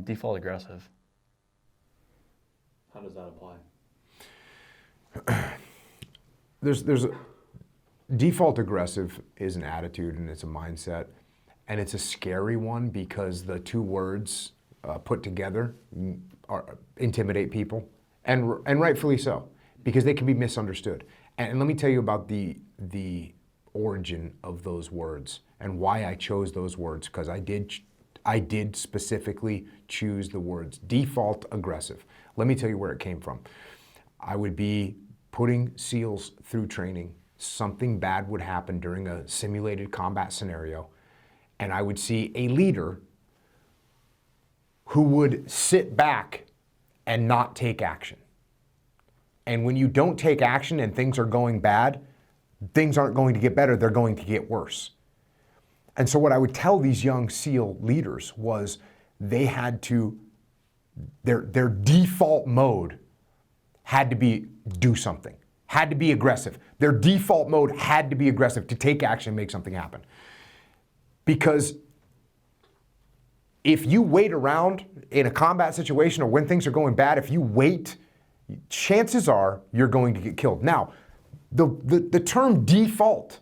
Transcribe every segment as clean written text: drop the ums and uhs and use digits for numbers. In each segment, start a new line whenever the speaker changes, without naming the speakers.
Default aggressive.
How does that apply?
There's default aggressive is an attitude and it's a mindset, and it's a scary one because the two words put together intimidate people, and rightfully so, because they can be misunderstood. And let me tell you about the origin of those words and why I chose those words, because I did specifically choose the words default aggressive. Let me tell you where it came from. I would be putting SEALs through training. Something bad would happen during a simulated combat scenario, and I would see a leader who would sit back and not take action. And when you don't take action and things are going bad, things aren't going to get better, they're going to get worse. And so what I would tell these young SEAL leaders was they had to, their default mode had to be do something, had to be aggressive. Their default mode had to be aggressive, to take action and make something happen. Because if you wait around in a combat situation or when things are going bad, if you wait, chances are you're going to get killed. Now, the term default,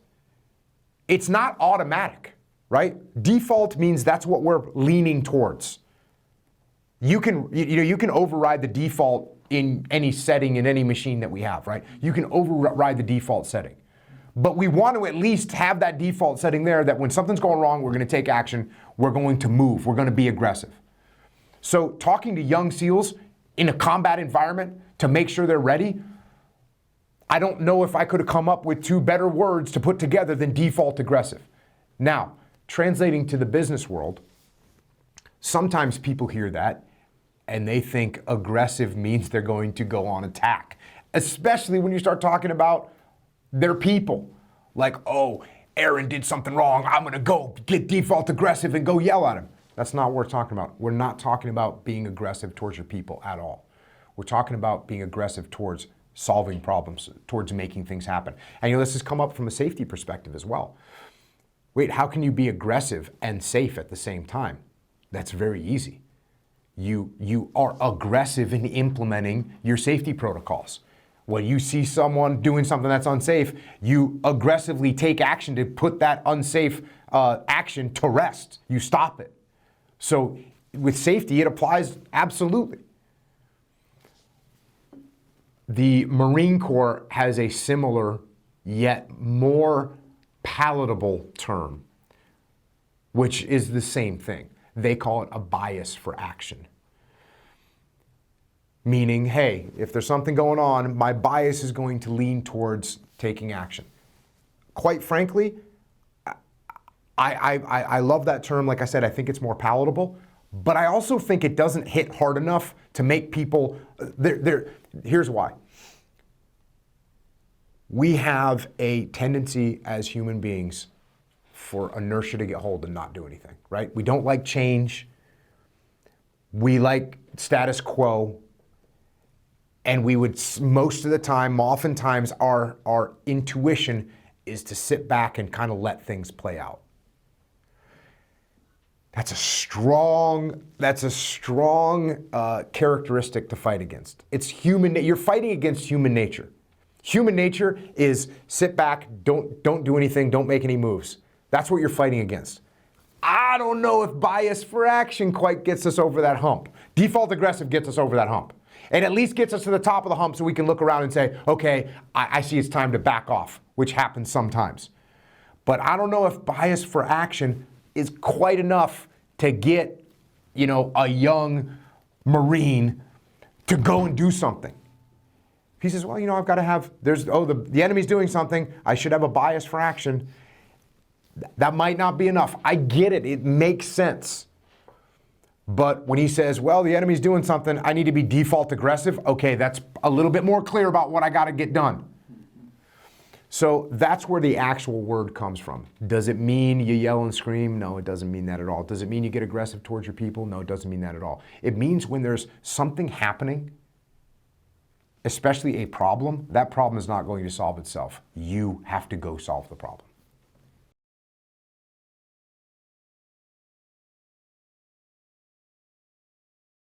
it's not automatic, right? Default means that's what we're leaning towards. You can override the default in any setting in any machine that we have, right? You can override the default setting. But we want to at least have that default setting there that when something's going wrong, we're going to take action, we're going to move, we're going to be aggressive. So talking to young SEALs in a combat environment to make sure they're ready, I don't know if I could have come up with two better words to put together than default aggressive. Now, translating to the business world, sometimes people hear that and they think aggressive means they're going to go on attack, especially when you start talking about their people. Like, oh, Aaron did something wrong, I'm gonna go get default aggressive and go yell at him. That's not what we're talking about. We're not talking about being aggressive towards your people at all. We're talking about being aggressive towards solving problems, towards making things happen. And this has come up from a safety perspective as well. Wait, how can you be aggressive and safe at the same time? That's very easy. You are aggressive in implementing your safety protocols. When you see someone doing something that's unsafe, you aggressively take action to put that unsafe action to rest. You stop it. So with safety, it applies absolutely. The Marine Corps has a similar yet more palatable term, which is the same thing. They call it a bias for action. Meaning, hey, if there's something going on, my bias is going to lean towards taking action. Quite frankly, I love that term. Like I said, I think it's more palatable, but I also think it doesn't hit hard enough to make people, here's why. We have a tendency as human beings for inertia to get hold and not do anything, right? We don't like change. We like status quo. And we would, most of the time, oftentimes, our intuition is to sit back and kind of let things play out. That's a strong characteristic to fight against. It's human. You're fighting against human nature. Human nature is sit back, don't do anything, don't make any moves. That's what you're fighting against. I don't know if bias for action quite gets us over that hump. Default aggressive gets us over that hump. It at least gets us to the top of the hump so we can look around and say, okay, I see it's time to back off, which happens sometimes. But I don't know if bias for action is quite enough to get, a young Marine to go and do something. He says, well, I've got to have, the enemy's doing something, I should have a bias for action. That might not be enough. I get it, it makes sense. But when he says, well, the enemy's doing something, I need to be default aggressive, okay, that's a little bit more clear about what I got to get done. So that's where the actual word comes from. Does it mean you yell and scream? No, it doesn't mean that at all. Does it mean you get aggressive towards your people? No, it doesn't mean that at all. It means when there's something happening, especially a problem, that problem is not going to solve itself. You have to go solve the problem.